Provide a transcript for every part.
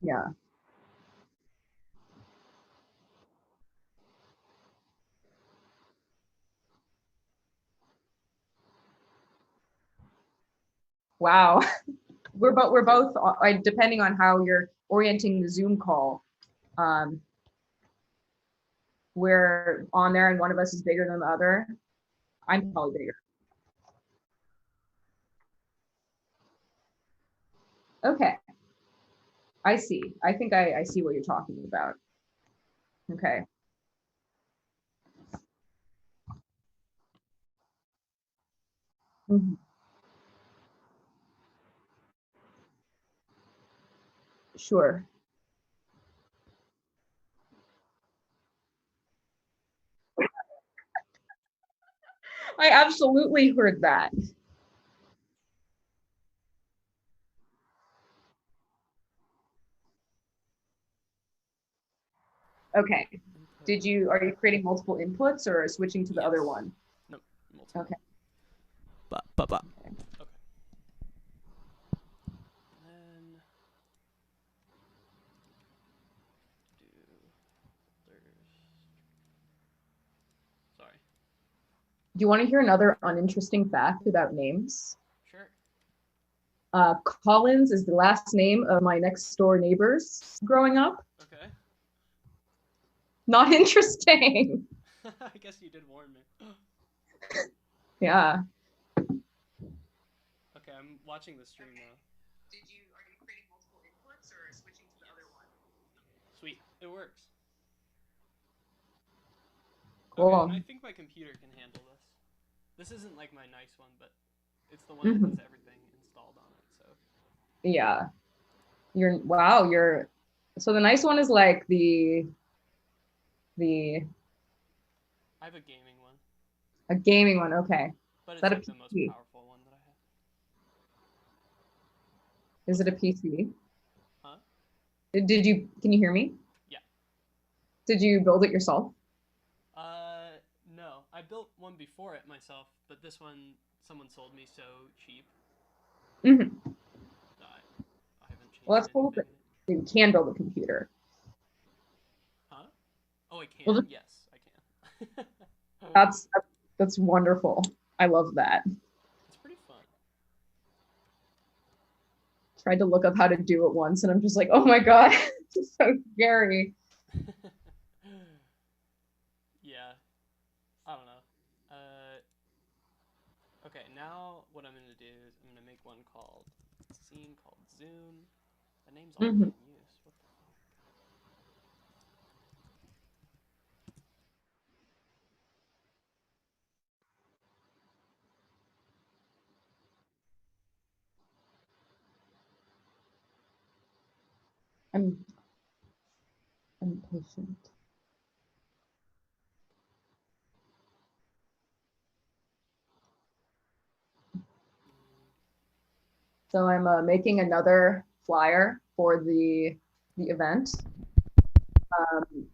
Yeah. Wow. We're both depending on how you're orienting the Zoom call. Um, we're on there and one of us is bigger than the other. I'm probably bigger. Okay. I see. I think I see what you're talking about. Okay. Mhm. Sure. I absolutely heard that. Okay. Input. Are you creating multiple inputs or switching to the other Yes. one? Nope. Multiple. Okay. Ba. Okay. And then do there's sorry. Do you want to hear another uninteresting fact about names? Sure. Collins is the last name of my next door neighbors growing up. Okay. Not interesting. I guess you did warn me. Yeah. Okay, I'm watching the stream now. Are you creating multiple inputs or switching to the other Yes. one? Sweet. It works. Okay, and I Cool. think my computer can handle this. This isn't like my nice one, but it's the one that has Hmm. everything installed on it. So Yeah. Wow, so the nice one is like the I have a gaming one, a gaming one. Okay. but Is it's that a like the most PC? powerful one that I have. Is What's it a that? PC? Huh? Can you hear me? Yeah. Did you build it yourself? No. I built one before it myself, but this one someone sold me so cheap Hmm. that I haven't Well, changed that's cool anything that in it. you can build a computer. Huh? Oh, I Well, can? Yes, I can. that's wonderful. I love that. It's pretty fun. Tried to look up how to do it once, and I'm just like, oh my god, it's so scary. Yeah, I don't know. Okay, now what I'm gonna do is I'm gonna make one called scene called Zoom. The name's already Hmm. in use. What the fuck? I'm impatient. Mm, So I'm making another flyer for the event. Um,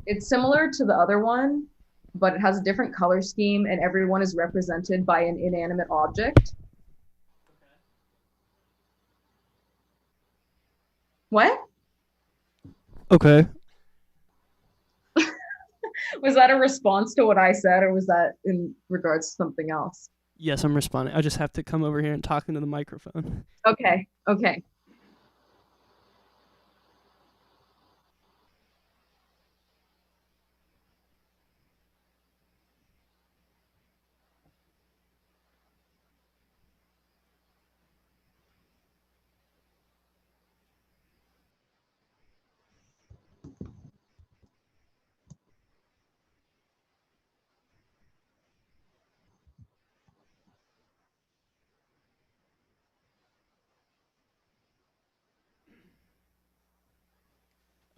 it's similar to the other one, but it has a different color scheme, and everyone is represented by an inanimate object. okay. What? Okay. Was that a response to what I said, or was that in regards to something else? Yes, I'm responding. I just have to come over here and talk into the microphone. Okay, okay.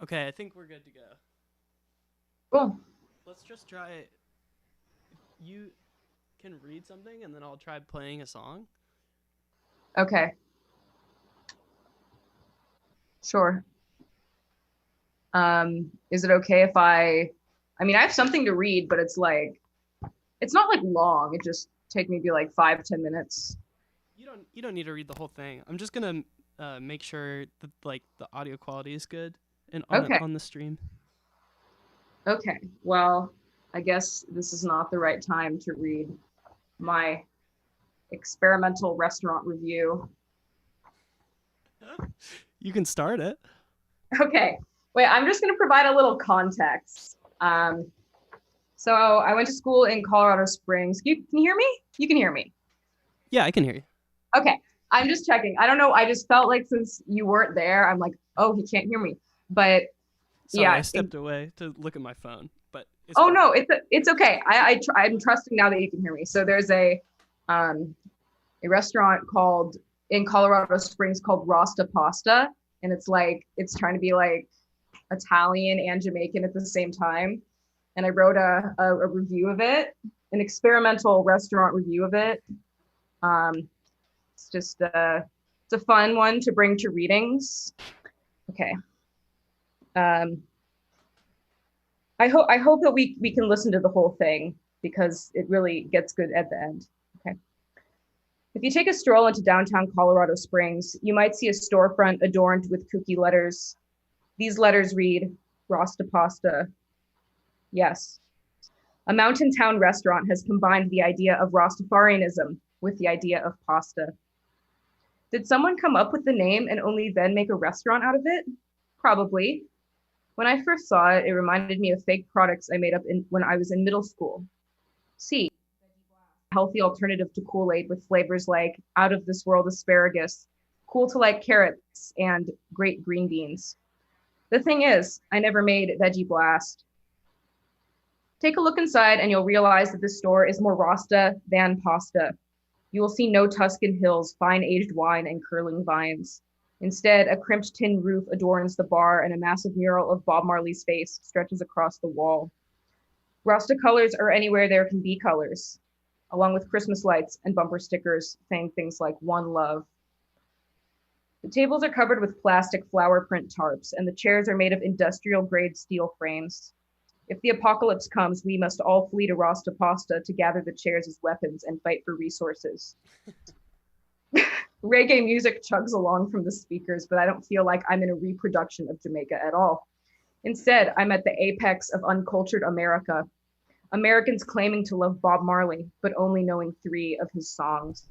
Okay, I think we're good to go. Cool. Let's just try. You can read something, and then I'll try playing a song. Okay, sure. Is it okay if I mean, I have something to read, but it's not like long. It just take maybe like 5, 10 minutes. You don't need to read the whole thing. I'm just gonna make sure that like the audio quality is good and Okay. on the stream. Okay. Well, I guess this is not the right time to read my experimental restaurant review. You can start it. Okay. Wait, I'm just going to provide a little context. So I went to school in Colorado Springs. Can you hear me? You can hear me. Yeah, I can hear you. Okay. I'm just checking. I don't know. I just felt like since you weren't there, I'm like, oh, he can't hear me. But Sorry, yeah. I stepped away to look at my phone, but Oh no, it's okay. I'm trusting now that you can hear me. So there's a restaurant called in Colorado Springs called Rasta Pasta, and it's trying to be like Italian and Jamaican at the same time. And I wrote a review of it, an experimental restaurant review of it. It's just it's a fun one to bring to readings. Okay. I hope that we can listen to the whole thing because it really gets good at the end. Okay. If you take a stroll into downtown Colorado Springs, you might see a storefront adorned with kooky letters. These letters read, Rasta Pasta. Yes. A mountain town restaurant has combined the idea of Rastafarianism with the idea of pasta. Did someone come up with the name and only then make a restaurant out of it? Probably. When I first saw it, it reminded me of fake products I made up when I was in middle school. See, a healthy alternative to Kool-Aid with flavors like out of this world asparagus, cool to like carrots, and great green beans. The thing is, I never made Veggie Blast. Take a look inside and you'll realize that this store is more Rasta than pasta. You will see no Tuscan hills, fine aged wine, and curling vines. Instead, a crimped tin roof adorns the bar and a massive mural of Bob Marley's face stretches across the wall. Rasta colors are anywhere there can be colors, along with Christmas lights and bumper stickers saying things like One Love. The tables are covered with plastic flower print tarps, and the chairs are made of industrial grade steel frames. If the apocalypse comes, we must all flee to Rasta Pasta to gather the chairs as weapons and fight for resources. Reggae music chugs along from the speakers, but I don't feel like I'm in a reproduction of Jamaica at all. Instead, I'm at the apex of uncultured America. Americans claiming to love Bob Marley, but only knowing 3 of his songs.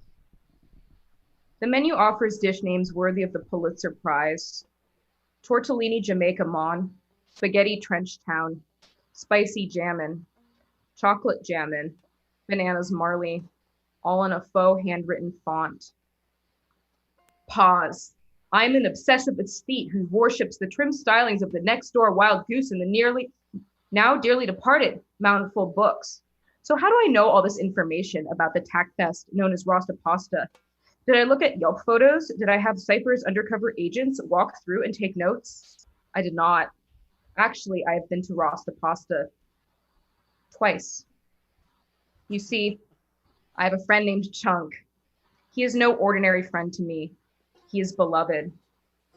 The menu offers dish names worthy of the Pulitzer Prize. Tortellini Jamaica Mon, Spaghetti Trench Town, Spicy Jammin', Chocolate Jammin', Bananas Marley, all in a faux handwritten font. Pause. I'm an obsessive aesthete who worships the trim stylings of the next door wild goose and the now dearly departed Mountainful books. So how do I know all this information about the tack fest known as Rasta Pasta? Did I look at Yelp photos? Did I have Cypher's undercover agents walk through and take notes? I did not. Actually, I have been to Rasta Pasta twice. You see, I have a friend named Chunk. He is no ordinary friend to me. He is beloved.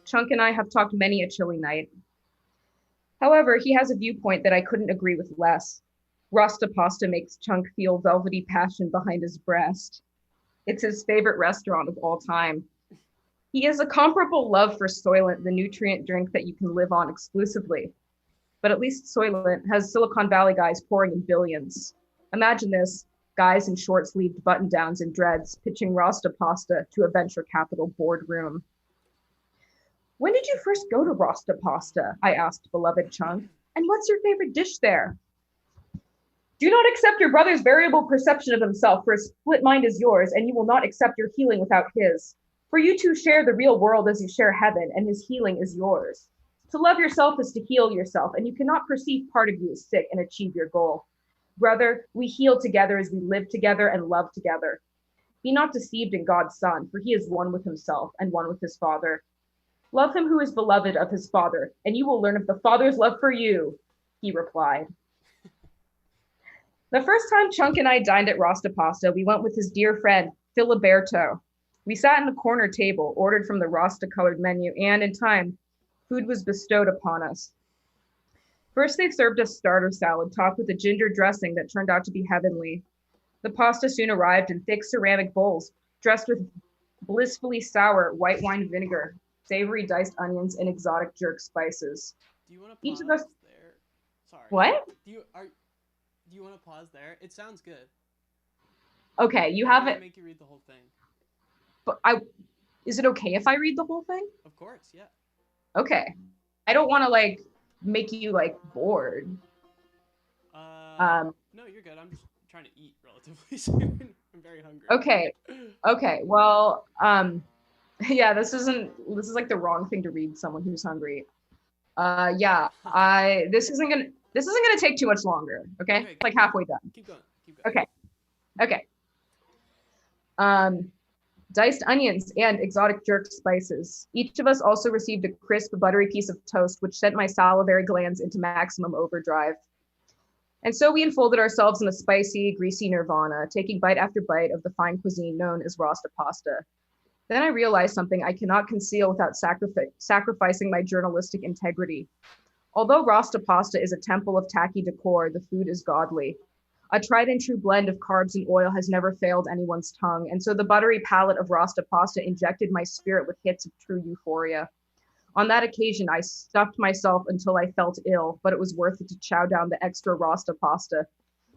Chunk and I have talked many a chilly night. However, he has a viewpoint that I couldn't agree with less. Rasta Pasta makes Chunk feel velvety passion behind his breast. It's his favorite restaurant of all time. He has a comparable love for Soylent, the nutrient drink that you can live on exclusively. But at least Soylent has Silicon Valley guys pouring in billions. Imagine this, guys in short-sleeved button-downs and dreads pitching Rasta Pasta to a venture capital boardroom. When did you first go to Rasta Pasta? I asked beloved Chunk. And what's your favorite dish there? Do not accept your brother's variable perception of himself, for a split mind is yours, and you will not accept your healing without his. For you two share the real world as you share heaven, and his healing is yours. To love yourself is to heal yourself, and you cannot perceive part of you as sick and achieve your goal. Brother, we heal together as we live together and love together. Be not deceived in God's Son, for he is one with himself and one with his Father. Love him who is beloved of his Father, and you will learn of the Father's love for you, he replied. The first time Chunk and I dined at Rasta Pasta, we went with his dear friend, Filiberto. We sat in the corner table, ordered from the Rasta-colored menu, and in time, food was bestowed upon us. First, they served us starter salad topped with a ginger dressing that turned out to be heavenly. The pasta soon arrived in thick ceramic bowls, dressed with blissfully sour white wine vinegar, savory diced onions, and exotic jerk spices. Do you want to Each of us, pause there? Sorry. what? Do you are do you want to pause there? It sounds good. Okay, you Or do you have want to it, make you read the whole thing? but is it okay if I read the whole thing? Of course, yeah. Okay. I don't want to like make you like bored. Um, No, you're good. I'm just trying to eat relatively soon. I'm very hungry. okay. Okay. Well, yeah, this is like the wrong thing to read someone who's hungry. Yeah, this isn't gonna take too much longer. Okay, Okay, like keep going. halfway done. Keep going. Keep going. Okay, okay. Um, diced onions and exotic jerk spices. Each of us also received a crisp, buttery piece of toast, which sent my salivary glands into maximum overdrive. And so we enfolded ourselves in a spicy, greasy nirvana, taking bite after bite of the fine cuisine known as Rasta pasta. Then I realized something I cannot conceal without sacrificing my journalistic integrity. Although Rasta pasta is a temple of tacky decor, the food is godly. A tried and true blend of carbs and oil has never failed anyone's tongue, and so the buttery palate of Rasta pasta injected my spirit with hits of true euphoria. On that occasion, I stuffed myself until I felt ill, but it was worth it to chow down the extra Rasta pasta.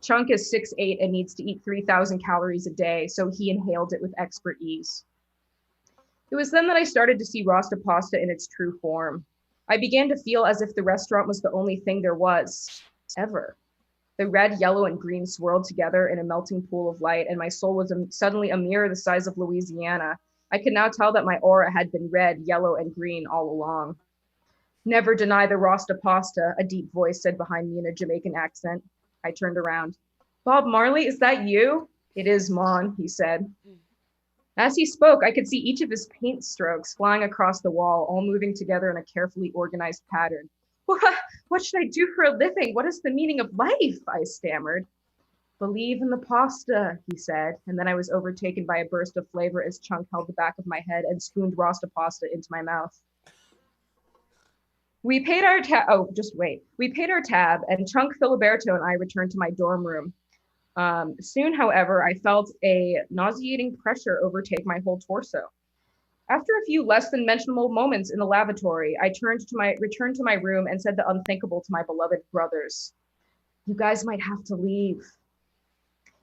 Chunk is 6'8" and needs to eat 3,000 calories a day, so he inhaled it with expert ease. It was then that I started to see Rasta pasta in its true form. I began to feel as if the restaurant was the only thing there was, ever. The red, yellow, and green swirled together in a melting pool of light, and my soul was suddenly a mirror the size of Louisiana. I could now tell that my aura had been red, yellow, and green all along. Never deny the Rasta pasta, a deep voice said behind me in a Jamaican accent. I turned around. Bob Marley, is that you? It is, Mon, he said. As he spoke, I could see each of his paint strokes flying across the wall, all moving together in a carefully organized pattern. What should I do for a living? What is the meaning of life? I stammered. Believe in the pasta, he said, and then I was overtaken by a burst of flavor as Chunk held the back of my head and spooned Rasta pasta into my mouth. We paid our tab. Oh, just wait. We paid our tab, and Chunk Filiberto and I returned to my dorm room. Soon, however, I felt a nauseating pressure overtake my whole torso. After a few less than mentionable moments in the lavatory, I returned to my room and said the unthinkable to my beloved brothers. You guys might have to leave.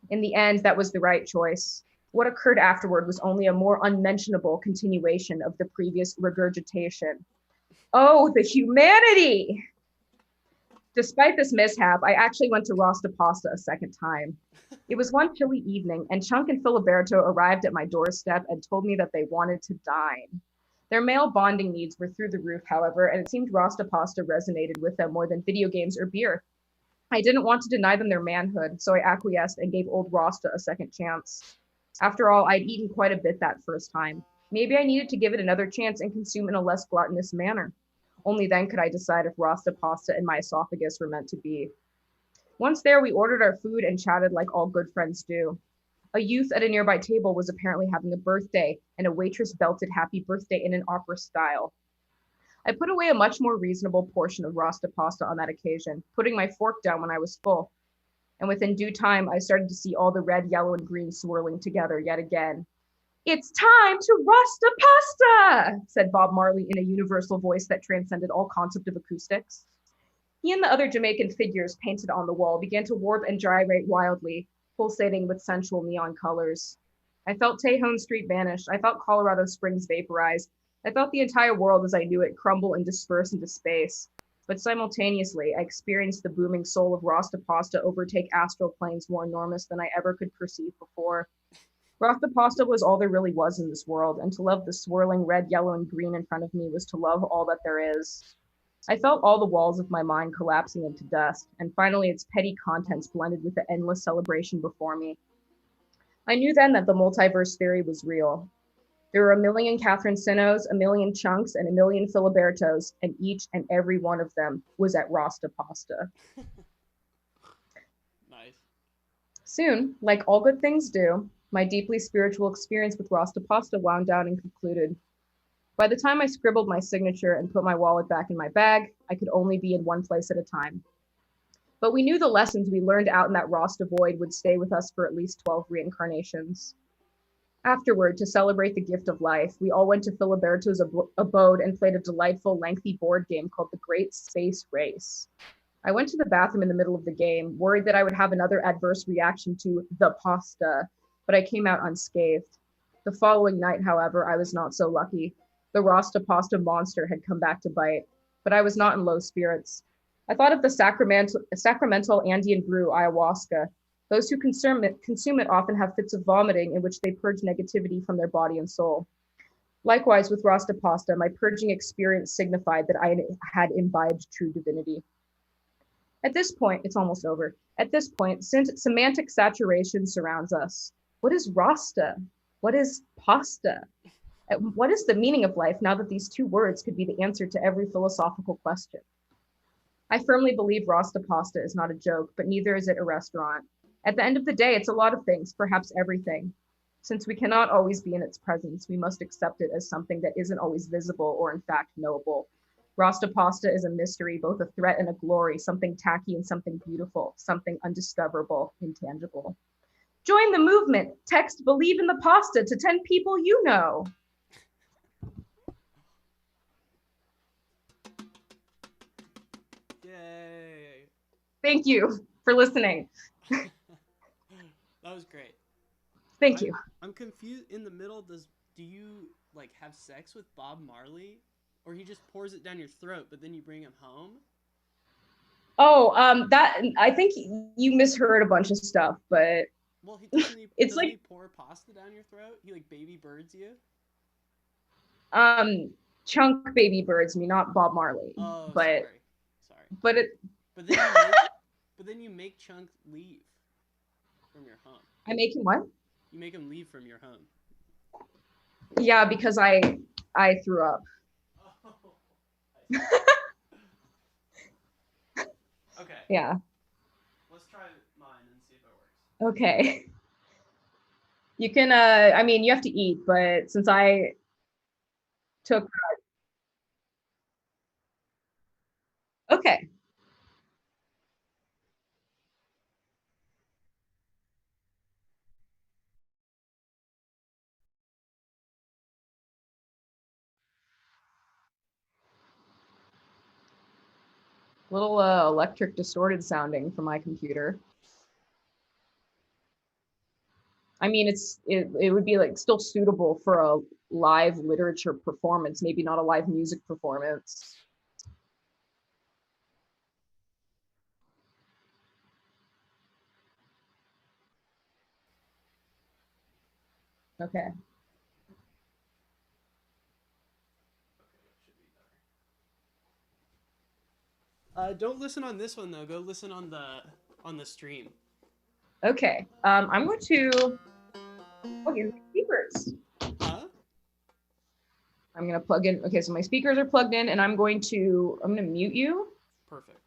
In the end, that was the right choice. What occurred afterward was only a more unmentionable continuation of the previous regurgitation. Oh, the humanity! Despite this mishap, I actually went to Rasta Pasta a second time. It was one chilly evening, and Chunk and Filiberto arrived at my doorstep and told me that they wanted to dine. Their male bonding needs were through the roof, however, and it seemed Rasta Pasta resonated with them more than video games or beer. I didn't want to deny them their manhood, so I acquiesced and gave old Rasta a second chance. After all, I'd eaten quite a bit that first time. Maybe I needed to give it another chance and consume in a less gluttonous manner. Only then could I decide if Rasta pasta and my esophagus were meant to be. Once there, we ordered our food and chatted like all good friends do. A youth at a nearby table was apparently having a birthday, and a waitress belted happy birthday in an opera style. I put away a much more reasonable portion of Rasta pasta on that occasion, putting my fork down when I was full. And within due time, I started to see all the red, yellow, and green swirling together yet again. It's time to Rasta pasta, said Bob Marley in a universal voice that transcended all concept of acoustics. He and the other Jamaican figures painted on the wall began to warp and gyrate wildly, pulsating with sensual neon colors. I felt Tejon Street vanish. I felt Colorado Springs vaporize. I felt the entire world as I knew it crumble and disperse into space. But simultaneously, I experienced the booming soul of Rasta pasta overtake astral planes more enormous than I ever could perceive before. Rasta pasta was all there really was in this world, and to love the swirling red, yellow, and green in front of me was to love all that there is. I felt all the walls of my mind collapsing into dust, and finally its petty contents blended with the endless celebration before me. I knew then that the multiverse theory was real. There were a million Catherine Sinos, a million Chunks, and a million Filibertos, and each and every one of them was at Rasta pasta. Nice. Soon, like all good things do, my deeply spiritual experience with Rasta pasta wound down and concluded. By the time I scribbled my signature and put my wallet back in my bag, I could only be in one place at a time. But we knew the lessons we learned out in that Rasta void would stay with us for at least 12 reincarnations. Afterward, to celebrate the gift of life, we all went to Filiberto's abode and played a delightful, lengthy board game called The Great Space Race. I went to the bathroom in the middle of the game, worried that I would have another adverse reaction to the pasta, but I came out unscathed. The following night, however, I was not so lucky. The Rasta pasta monster had come back to bite, but I was not in low spirits. I thought of the sacramental Andean brew, ayahuasca. Those who consume it often have fits of vomiting in which they purge negativity from their body and soul. Likewise, with Rasta pasta, my purging experience signified that I had imbibed true divinity. At this point, it's almost over. At this point, semantic saturation surrounds us. What is Rasta? What is pasta? What is the meaning of life now that these two words could be the answer to every philosophical question? I firmly believe Rasta pasta is not a joke, but neither is it a restaurant. At the end of the day, it's a lot of things, perhaps everything. Since we cannot always be in its presence, we must accept it as something that isn't always visible or in fact knowable. Rasta pasta is a mystery, both a threat and a glory, something tacky and something beautiful, something undiscoverable, intangible. Join the movement. Text "Believe in the Pasta" to 10 people you know. Yay! Thank you for listening. That was great. Thank you. I'm confused. In the middle, do you like have sex with Bob Marley, or he just pours it down your throat, but then you bring him home? Oh, that I think you misheard a bunch of stuff, but Well, it's doesn't like he pour pasta down your throat? He like baby birds you? Chunk Baby Birds me, not Bob Marley. Oh, But sorry. but it But then you make Chunk leave from your home. I make him what? You make him leave from your home. Yeah, because I threw up. Oh, okay. Yeah. Let's try mine and see if it works. Okay. You can I mean you have to eat, but since I took okay. Little electric distorted sounding from my computer. I mean, it would be like still suitable for a live literature performance, maybe not a live music performance. Okay. Don't listen on this one though. Go listen on the stream. Okay. I'm going to plug in speakers. Huh? I'm gonna plug in. Okay, so my speakers are plugged in, and I'm gonna mute you. Perfect.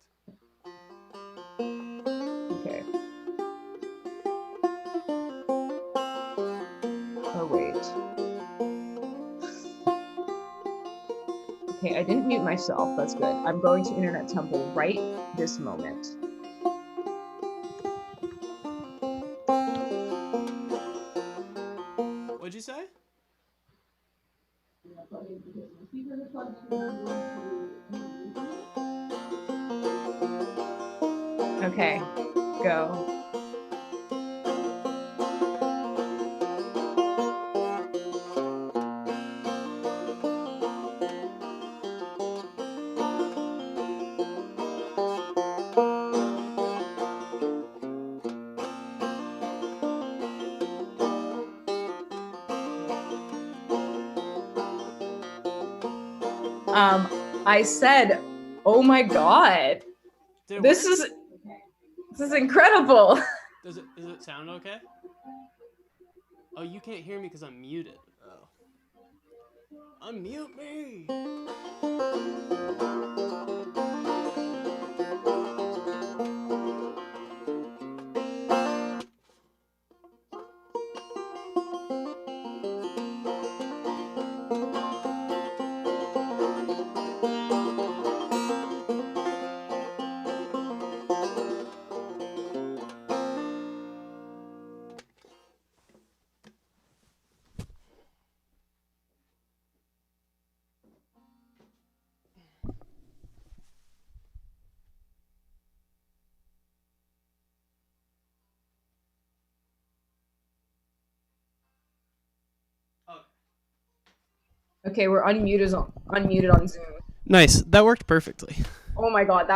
Okay. Oh wait. Okay, I didn't mute myself. That's good. I'm going to Internet Temple right this moment. What'd you say? Okay, go. I said, oh my God, this is incredible. Does it sound okay? Oh, you can't hear me because I'm muted. Oh. Unmute me! Okay, we're unmuted on Zoom. Nice. That worked perfectly. Oh my god,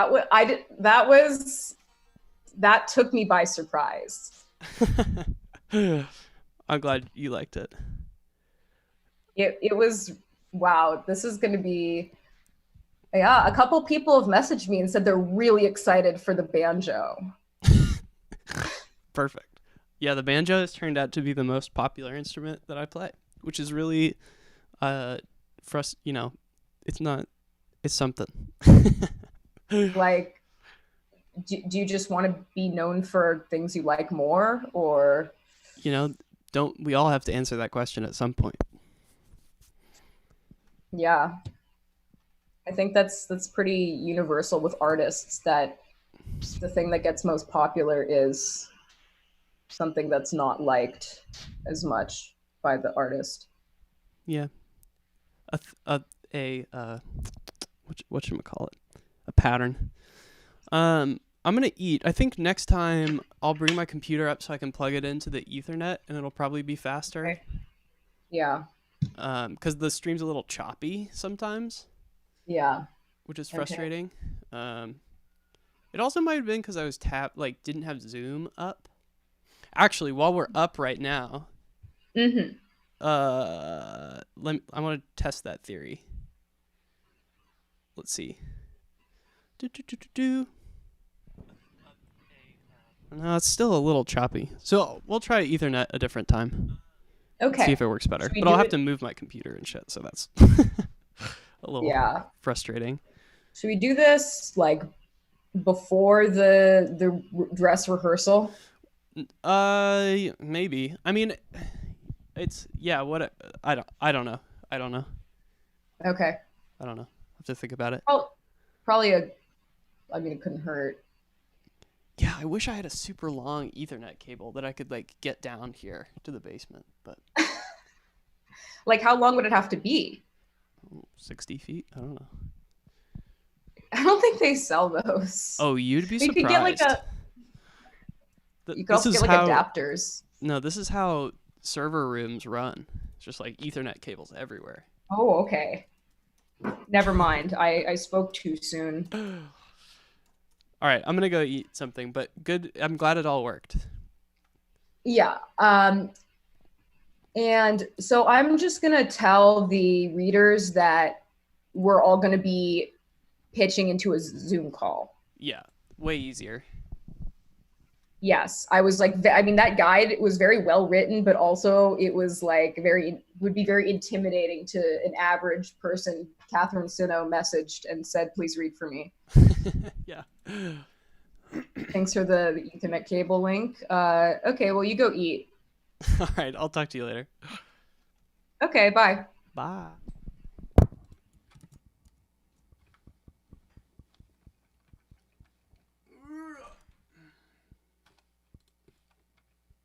that took me by surprise. I'm glad you liked it. It was wow. This is going to be yeah. A couple people have messaged me and said they're really excited for the banjo. Perfect. Yeah, the banjo has turned out to be the most popular instrument that I play, which is really, for us, it's not, it's something. Like, do you just want to be known for things you like more, or Don't we all have to answer that question at some point? yeah? I think that's pretty universal with artists that the thing that gets most popular is something that's not liked as much by the artist. Yeah. What should we call it? A pattern. I'm gonna eat. I think next time I'll bring my computer up so I can plug it into the Ethernet, and it'll probably be faster. Okay. Yeah. Because the stream's a little choppy sometimes, Yeah. which is frustrating. Okay. It also might have been because I was didn't have Zoom up. Actually, while we're up right now, Mm-hmm. I want to test that theory. Let's see. No, it's still a little choppy. So we'll try Ethernet a different time. Okay. See if it works better. But I'll have to move my computer and shit, so that's a little frustrating. Should we do this like before the dress rehearsal? Maybe. I mean, it's what I don't know. Okay. I don't know. I have to think about it. Oh, probably it couldn't hurt. Yeah, I wish I had a super long Ethernet cable that I could get down here to the basement, but like how long would it have to be? 60 feet? I don't know. I don't think they sell those. Oh, you'd be surprised. You could get you could also get adapters. No, this is how server rooms run. It's just Ethernet cables everywhere. Oh, okay. Never mind. I spoke too soon. All right, I'm gonna go eat something, but good. I'm glad it all worked. Yeah. And so I'm just gonna tell the readers that we're all gonna be pitching into a Zoom call. Yeah, way easier. Yes, I was that guide was very well written, but also it was would be very intimidating to an average person. Catherine Sino messaged and said, "Please read for me." Yeah. Thanks for the Ethernet cable link. Okay, well, you go eat. All right, I'll talk to you later. Okay, bye. Bye.